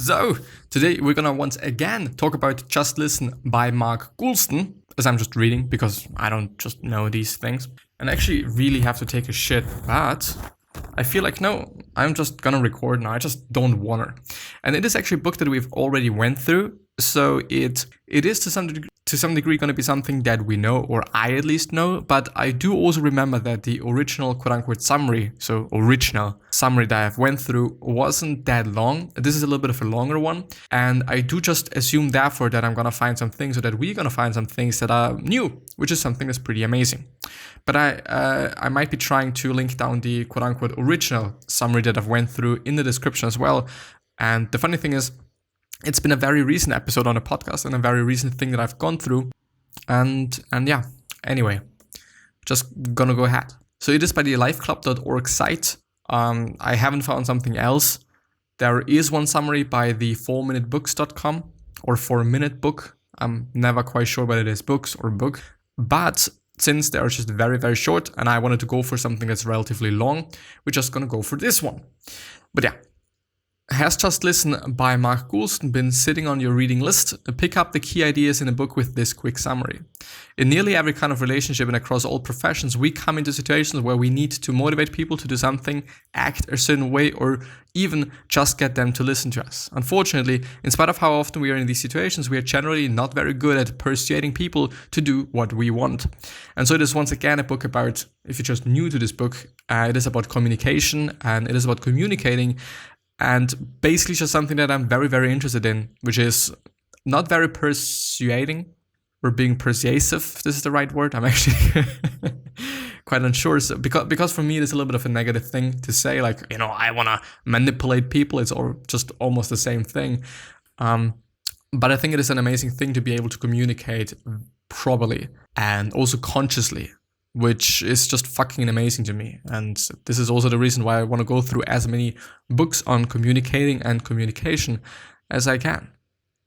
So, today we're gonna once again talk about Just Listen by Mark Goulston, as I'm just reading because I don't just know these things. And I actually really have to take a shit, but I feel like, no, I'm just gonna record now. I just don't wanna. And it is actually a book that we've already went through, so it is to some degree going to be something that we know, or I at least know, but I do also remember that the original quote-unquote summary, so original summary that I've went through wasn't that long. This is a little bit of a longer one, and I do just assume therefore that I'm going to find some things, or that we're going to find some things that are new, which is something that's pretty amazing. But I might be trying to link down the quote-unquote original summary that I've went through in the description as well. And the funny thing is, it's been a very recent episode on the podcast and a very recent thing that I've gone through. And yeah, anyway, just gonna go ahead. So it is by the lifeclub.org site. I haven't found something else. There is one summary by the 4minutebooks.com or 4minute book. I'm never quite sure whether it is books or book. But since they're just very, very short and I wanted to go for something that's relatively long, we're just gonna go for this one. But yeah. Has Just Listen by Mark Goulston been sitting on your reading list? Pick up the key ideas in a book with this quick summary. In nearly every kind of relationship and across all professions, we come into situations where we need to motivate people to do something, act a certain way, or even just get them to listen to us. Unfortunately, in spite of how often we are in these situations, we are generally not very good at persuading people to do what we want. And so it is once again a book about, if you're just new to this book, it is about communication, and it is about communicating. And basically just something that I'm very, very interested in, which is not very persuading or being persuasive, if this is the right word. I'm actually quite unsure. So because for me, it is a little bit of a negative thing to say, like, I want to manipulate people. It's just almost the same thing. But I think it is an amazing thing to be able to communicate properly and also consciously, which is just fucking amazing to me. And this is also the reason why I want to go through as many books on communicating and communication as I can.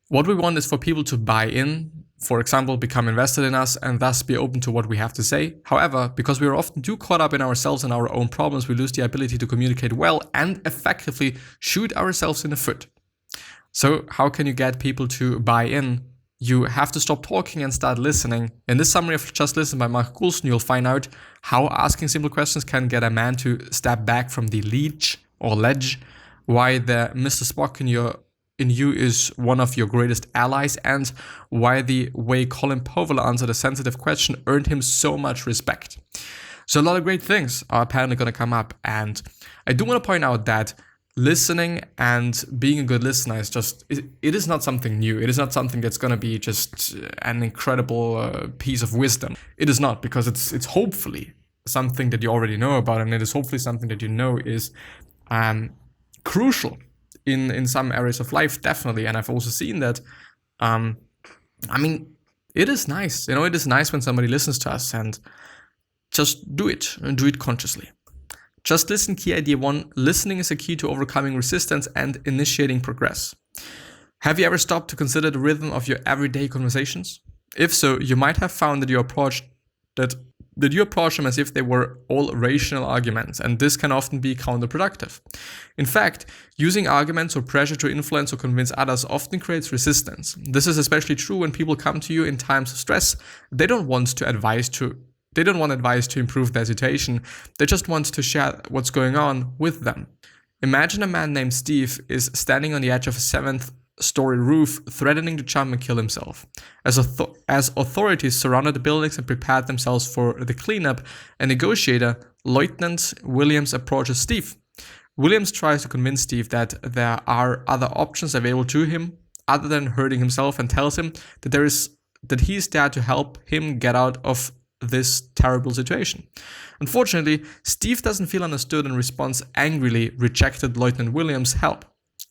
What we want is for people to buy in, for example, become invested in us, and thus be open to what we have to say. However, because we are often too caught up in ourselves and our own problems, we lose the ability to communicate well and effectively shoot ourselves in the foot. So how can you get people to buy in? You have to stop talking and start listening. In this summary of Just Listen by Mark Goulston, you'll find out how asking simple questions can get a man to step back from the ledge, why the Mr. Spock in you is one of your greatest allies, and why the way Colin Powell answered a sensitive question earned him so much respect. So a lot of great things are apparently going to come up, and I do want to point out that listening and being a good listener is it is not something new. It is not something that's going to be just an incredible piece of wisdom. It is not, because it's hopefully something that you already know about, and it is hopefully something that you know is crucial in some areas of life, definitely. And I've also seen that, it is nice. It is nice when somebody listens to us, and just do it, and do it consciously. Just listen, key idea 1, listening is a key to overcoming resistance and initiating progress. Have you ever stopped to consider the rhythm of your everyday conversations? If so, you might have found that you approach them as if they were all rational arguments, and this can often be counterproductive. In fact, using arguments or pressure to influence or convince others often creates resistance. This is especially true when people come to you in times of stress. They don't want advice to improve their situation. They just want to share what's going on with them. Imagine a man named Steve is standing on the edge of a 7th-story roof, threatening to jump and kill himself. As authorities surrounded the buildings and prepared themselves for the cleanup, a negotiator, Lieutenant Williams, approaches Steve. Williams tries to convince Steve that there are other options available to him other than hurting himself, and tells him that he's there to help him get out of this terrible situation. Unfortunately, Steve doesn't feel understood and responds angrily, rejected Lieutenant Williams' help.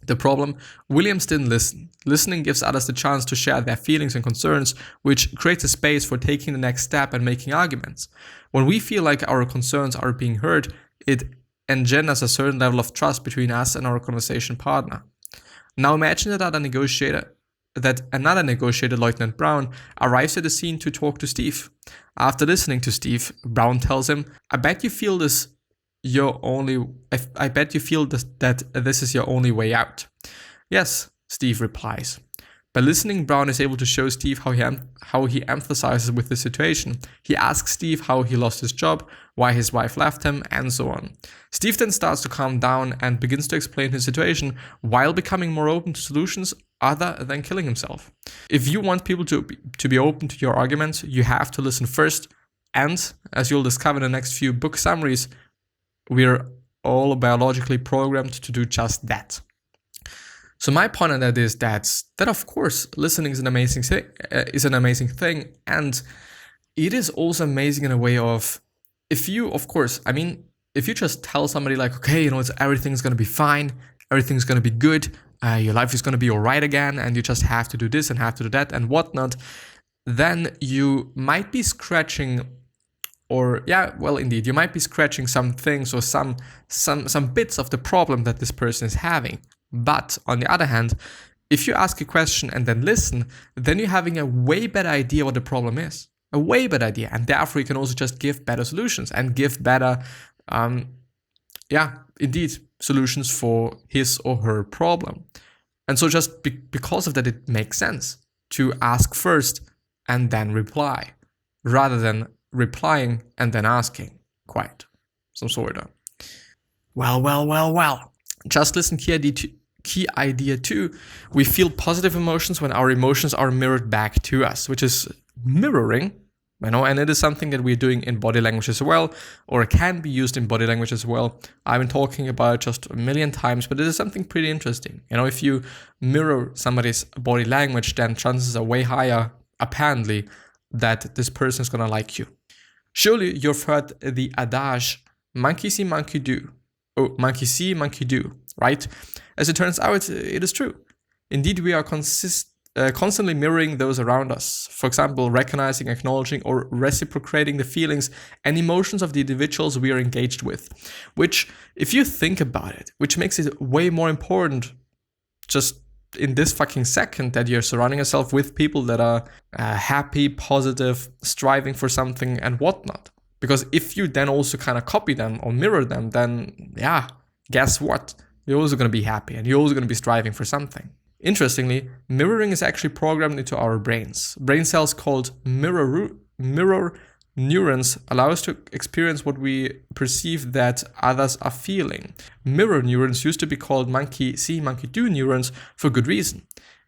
The problem, Williams didn't listen. Listening gives others the chance to share their feelings and concerns, which creates a space for taking the next step and making arguments. When we feel like our concerns are being heard, it engenders a certain level of trust between us and our conversation partner. Now imagine that another negotiator, Lieutenant Brown, arrives at the scene to talk to Steve. After listening to Steve, Brown tells him, I bet you feel that this is your only way out. Yes, Steve replies. By listening, Brown is able to show Steve how he emphasizes with the situation. He asks Steve how he lost his job, why his wife left him, and so on. Steve then starts to calm down and begins to explain his situation while becoming more open to solutions other than killing himself. If you want people to be open to your arguments, you have to listen first. And as you'll discover in the next few book summaries, we're all biologically programmed to do just that. So my point on that is that of course listening is an amazing thing, and it is also amazing in a way of, if you just tell somebody like, okay, everything's gonna be fine, everything's gonna be good, your life is gonna be all right again, and you just have to do this and have to do that and whatnot, then you might be scratching, you might be scratching some things or some bits of the problem that this person is having. But on the other hand, if you ask a question and then listen, then you're having a way better idea what the problem is. A way better idea. And therefore you can also just give better solutions and give better, solutions for his or her problem. And so just because of that, it makes sense to ask first and then reply, rather than replying and then asking. Quite some sort of. Well. Just listen, key idea 2. We feel positive emotions when our emotions are mirrored back to us, which is mirroring, and it is something that we're doing in body language as well, or can be used in body language as well. I've been talking about it just a million times, but it is something pretty interesting. If you mirror somebody's body language, then chances are way higher, apparently, that this person is gonna like you. Surely you've heard the adage, monkey see, monkey do. Oh, monkey see, monkey do, right? As it turns out, it is true. Indeed, we are constantly mirroring those around us. For example, recognizing, acknowledging, or reciprocating the feelings and emotions of the individuals we are engaged with. Which, if you think about it, which makes it way more important just in this fucking second that you're surrounding yourself with people that are happy, positive, striving for something and whatnot. Because if you then also kind of copy them or mirror them, then guess what? You're also going to be happy and you're also going to be striving for something. Interestingly, mirroring is actually programmed into our brains. Brain cells called mirror neurons allow us to experience what we perceive that others are feeling. Mirror neurons used to be called monkey see, monkey do neurons for good reason.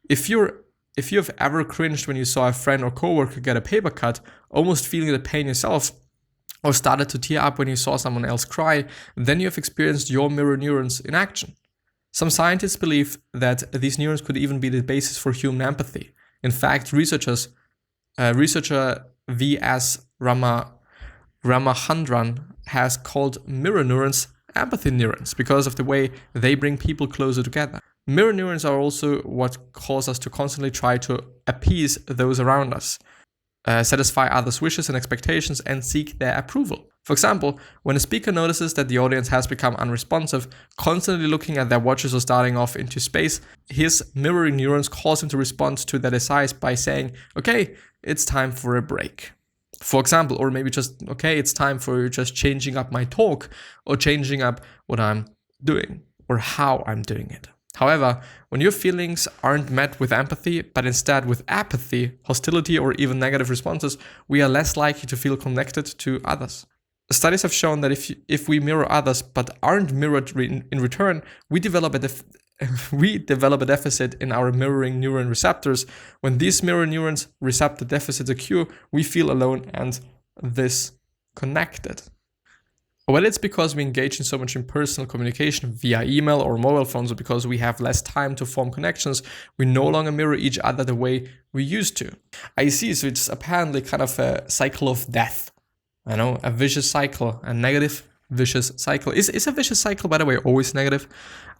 If you've ever cringed when you saw a friend or coworker get a paper cut, almost feeling the pain yourself, or started to tear up when you saw someone else cry, then you have experienced your mirror neurons in action. Some scientists believe that these neurons could even be the basis for human empathy. In fact, researcher V.S. Ramachandran has called mirror neurons empathy neurons because of the way they bring people closer together. Mirror neurons are also what cause us to constantly try to appease those around us, satisfy others' wishes and expectations, and seek their approval. For example, when a speaker notices that the audience has become unresponsive, constantly looking at their watches or starting off into space, his mirroring neurons cause him to respond to their desires by saying, okay, it's time for a break. For example, or maybe just, okay, it's time for just changing up my talk or changing up what I'm doing or how I'm doing it. However, when your feelings aren't met with empathy, but instead with apathy, hostility, or even negative responses, we are less likely to feel connected to others. Studies have shown that if we mirror others but aren't mirrored in return, we develop a deficit in our mirroring neuron receptors. When these mirror neurons receptor deficits occur, we feel alone and disconnected. Well, it's because we engage in so much impersonal communication via email or mobile phones, or because we have less time to form connections, we no longer mirror each other the way we used to. I see, so it's apparently kind of a cycle of death. A vicious cycle, a negative vicious cycle. Is a vicious cycle, by the way, always negative?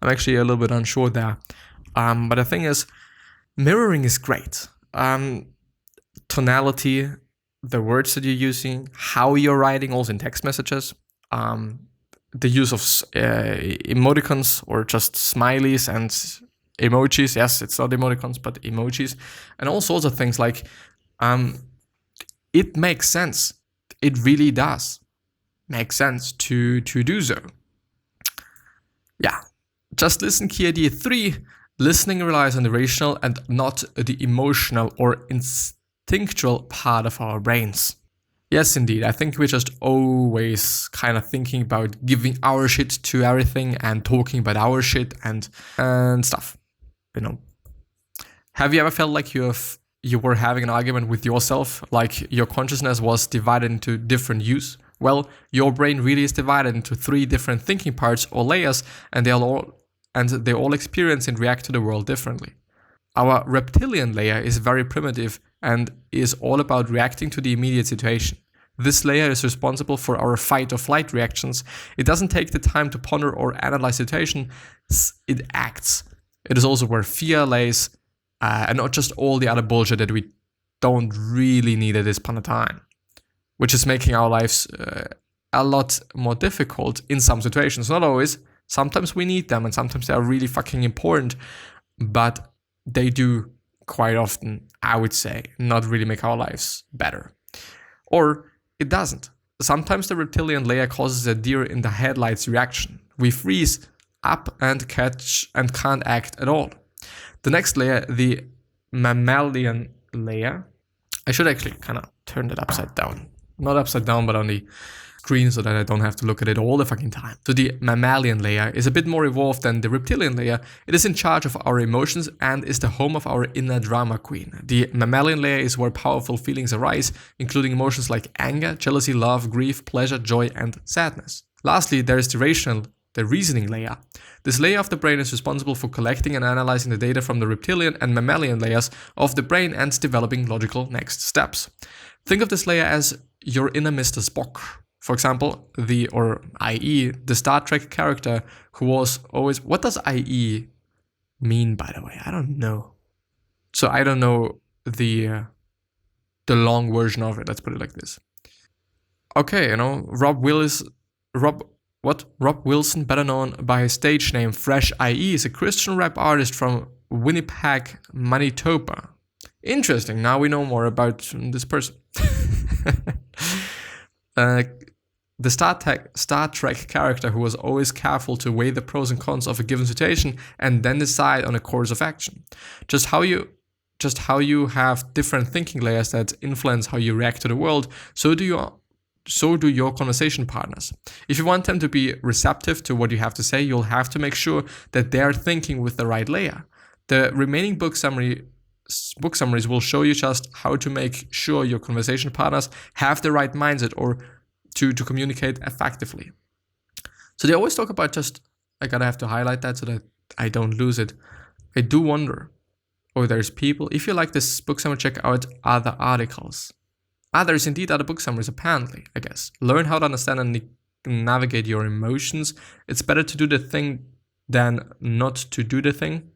I'm actually a little bit unsure there. But the thing is, mirroring is great. Tonality, the words that you're using, how you're writing, also in text messages. The use of emoticons or just smileys and emojis. Yes, it's not emoticons, but emojis. And all sorts of things like, it makes sense. It really does make sense to do so. Yeah, just listen, key idea 3. Listening relies on the rational and not the emotional or instinctual part of our brains. Yes, indeed. I think we're just always kind of thinking about giving our shit to everything and talking about our shit and stuff. You know. Have you ever felt like you were having an argument with yourself, like your consciousness was divided into different yous? Well, your brain really is divided into 3 different thinking parts or layers, and they all experience and react to the world differently. Our reptilian layer is very primitive and is all about reacting to the immediate situation. This layer is responsible for our fight or flight reactions. It doesn't take the time to ponder or analyze situation, it acts. It is also where fear lays, and not just all the other bullshit that we don't really need at this point of time, which is making our lives a lot more difficult in some situations. Not always. Sometimes we need them, and sometimes they are really fucking important, but they do quite often, I would say, not really make our lives better. Or it doesn't. Sometimes the reptilian layer causes a deer in the headlights reaction. We freeze up and can't act at all. The next layer, the mammalian layer, I should actually kind of turn that upside down. Not upside down, but on the screen so that I don't have to look at it all the fucking time. So the mammalian layer is a bit more evolved than the reptilian layer. It is in charge of our emotions and is the home of our inner drama queen. The mammalian layer is where powerful feelings arise, including emotions like anger, jealousy, love, grief, pleasure, joy, and sadness. Lastly, there is the reasoning layer. This layer of the brain is responsible for collecting and analyzing the data from the reptilian and mammalian layers of the brain and developing logical next steps. Think of this layer as your inner Mr. Spock. For example, i.e., the Star Trek character who was always... What does i.e. mean, by the way? I don't know. So I don't know the long version of it. Let's put it like this. Okay, Rob Goulston, better known by his stage name Fresh IE, is a Christian rap artist from Winnipeg, Manitoba. Interesting. Now we know more about this person. The Star Trek character who was always careful to weigh the pros and cons of a given situation and then decide on a course of action. Just how you have different thinking layers that influence how you react to the world, so do your conversation partners. If you want them to be receptive to what you have to say, you'll have to make sure that they're thinking with the right layer. The remaining book summaries will show you just how to make sure your conversation partners have the right mindset or to communicate effectively. So they always talk about I gotta have to highlight that so that I don't lose it. I do wonder, there's people, if you like this book summary, check out other articles. There's indeed other book summaries, apparently, I guess. Learn how to understand and navigate your emotions. It's better to do the thing than not to do the thing.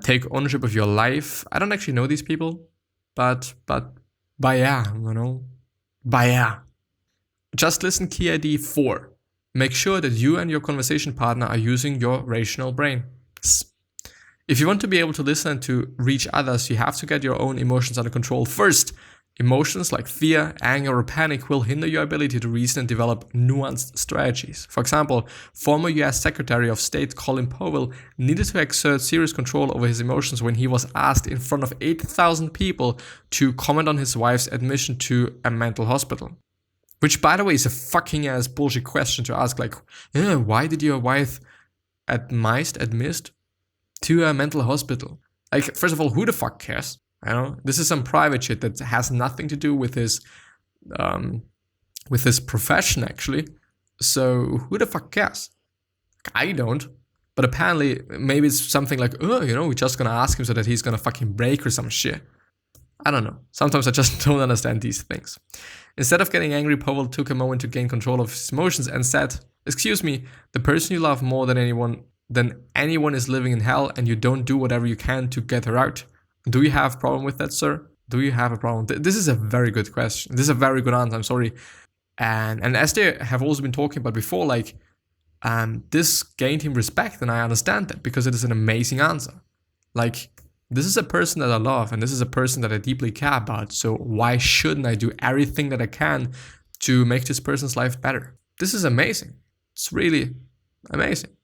Take ownership of your life. I don't actually know these people, but yeah. Just listen key ID 4. Make sure that you and your conversation partner are using your rational brain. If you want to be able to listen and to reach others, you have to get your own emotions under control first. Emotions like fear, anger, or panic will hinder your ability to reason and develop nuanced strategies. For example, former US Secretary of State Colin Powell needed to exert serious control over his emotions when he was asked in front of 8,000 people to comment on his wife's admission to a mental hospital. Which, by the way, is a fucking ass bullshit question to ask. Like, why did your wife admit to a mental hospital? Like, first of all, who the fuck cares? This is some private shit that has nothing to do with his profession, actually. So who the fuck cares? I don't. But apparently, maybe it's something like, we're just gonna ask him so that he's gonna fucking break or some shit. I don't know. Sometimes I just don't understand these things. Instead of getting angry, Powell took a moment to gain control of his emotions and said, "Excuse me, the person you love more than anyone is living in hell, and you don't do whatever you can to get her out. Do you have a problem with that, sir? Do you have a problem?" This is a very good question. This is a very good answer. I'm sorry. And as they have also been talking about before, like, this gained him respect, and I understand that because it is an amazing answer. Like, this is a person that I love, and this is a person that I deeply care about. So why shouldn't I do everything that I can to make this person's life better? This is amazing. It's really amazing.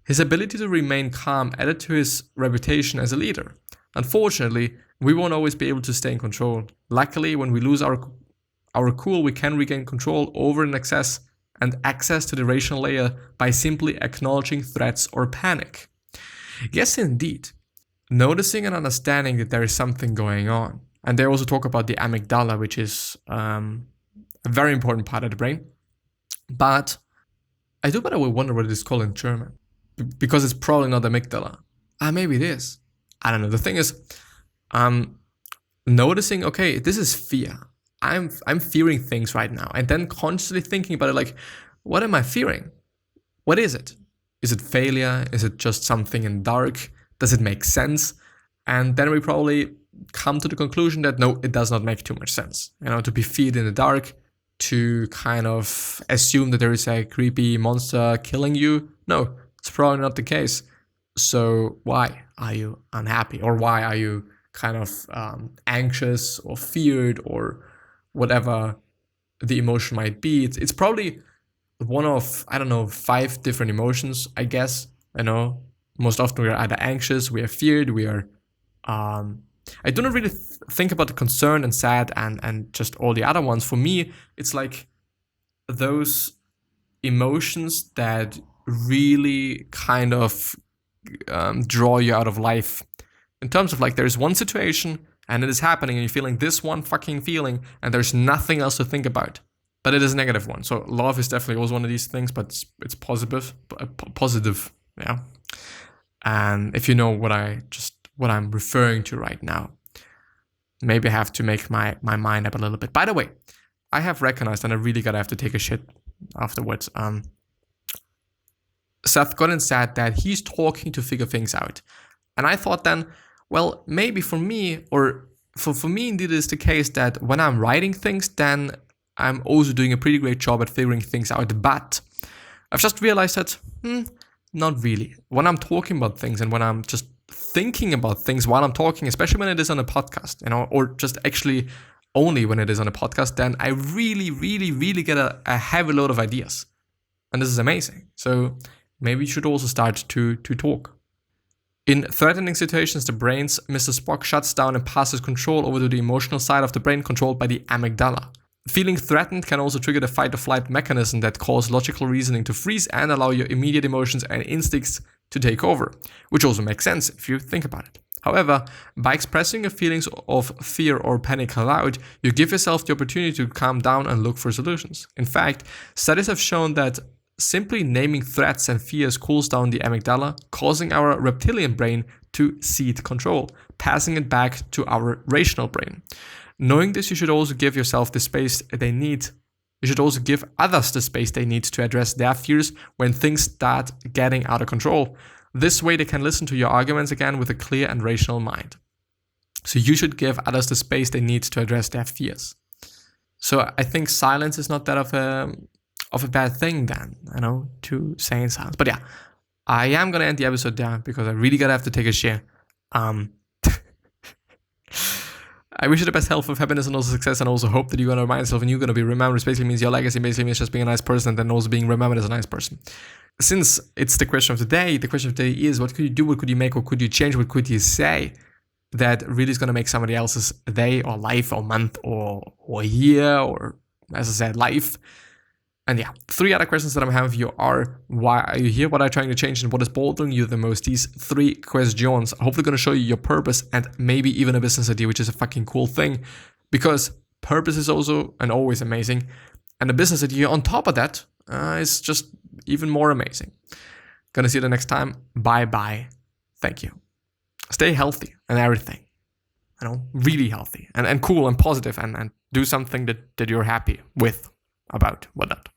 His ability to remain calm added to his reputation as a leader. Unfortunately, we won't always be able to stay in control. Luckily, when we lose our cool, we can regain control over and access to the rational layer by simply acknowledging threats or panic. Yes, indeed. Noticing and understanding that there is something going on. And they also talk about the amygdala, which is a very important part of the brain. But I do, by the way, wonder what it is called in German. Because it's probably not amygdala. Maybe it is. I don't know. The thing is, noticing, okay, this is fear. I'm fearing things right now. And then constantly thinking about it, like, what am I fearing? What is it? Is it failure? Is it just something in dark? Does it make sense? And then we probably come to the conclusion that no, it does not make too much sense. To be feared in the dark, to kind of assume that there is a creepy monster killing you. No, it's probably not the case. So why are you unhappy? Or why are you kind of anxious or feared or whatever the emotion might be? It's probably one of, 5 different emotions, I guess. Most often we are either anxious, we are feared, we are... I do not really think about the concern and sad and just all the other ones. For me, it's like those emotions that really kind of draw you out of life. In terms of like, there's one situation and it is happening and you're feeling this one fucking feeling and there's nothing else to think about. But it is a negative one. So love is definitely also one of these things, but it's positive, yeah. And if you know what I'm referring to right now, maybe I have to make my mind up a little bit. By the way, I have recognized, and I really gotta have to take a shit afterwards. Seth Godin said that he's talking to figure things out. And I thought then, well, maybe for me, or for me indeed it is the case that when I'm writing things, then I'm also doing a pretty great job at figuring things out. But I've just realized that, not really. When I'm talking about things and when I'm just thinking about things while I'm talking, especially when it is on a podcast, or just actually only when it is on a podcast, then I really, really, really get a heavy load of ideas. And this is amazing. So maybe you should also start to talk. In threatening situations, the brain's Mr. Spock shuts down and passes control over to the emotional side of the brain controlled by the amygdala. Feeling threatened can also trigger the fight or flight mechanism that causes logical reasoning to freeze and allow your immediate emotions and instincts to take over, which also makes sense if you think about it. However, by expressing your feelings of fear or panic aloud, you give yourself the opportunity to calm down and look for solutions. In fact, studies have shown that simply naming threats and fears cools down the amygdala, causing our reptilian brain to cede control, passing it back to our rational brain. Knowing this, you should also give yourself the space they need. You should also give others the space they need to address their fears when things start getting out of control. This way they can listen to your arguments again with a clear and rational mind. So you should give others the space they need to address their fears. So I think silence is not that of a bad thing then, to say in silence. But yeah, I am going to end the episode there because I really gotta have to take a share. I wish you the best health of happiness and also success, and also hope that you're going to remind yourself and you're going to be remembered. Which basically means your legacy basically means just being a nice person and then also being remembered as a nice person. Since it's the question of the day is, what could you do, what could you make, what could you change, what could you say that really is going to make somebody else's day or life or month or year or, as I said, life. And yeah, 3 other questions that I'm having for you are, why are you here? What are you trying to change? And what is bothering you the most? These 3 questions are hopefully going to show you your purpose and maybe even a business idea, which is a fucking cool thing, because purpose is also and always amazing. And a business idea on top of that is just even more amazing. Gonna see you the next time. Bye-bye. Thank you. Stay healthy and everything. Really healthy and cool and positive and do something that you're happy with about whatnot.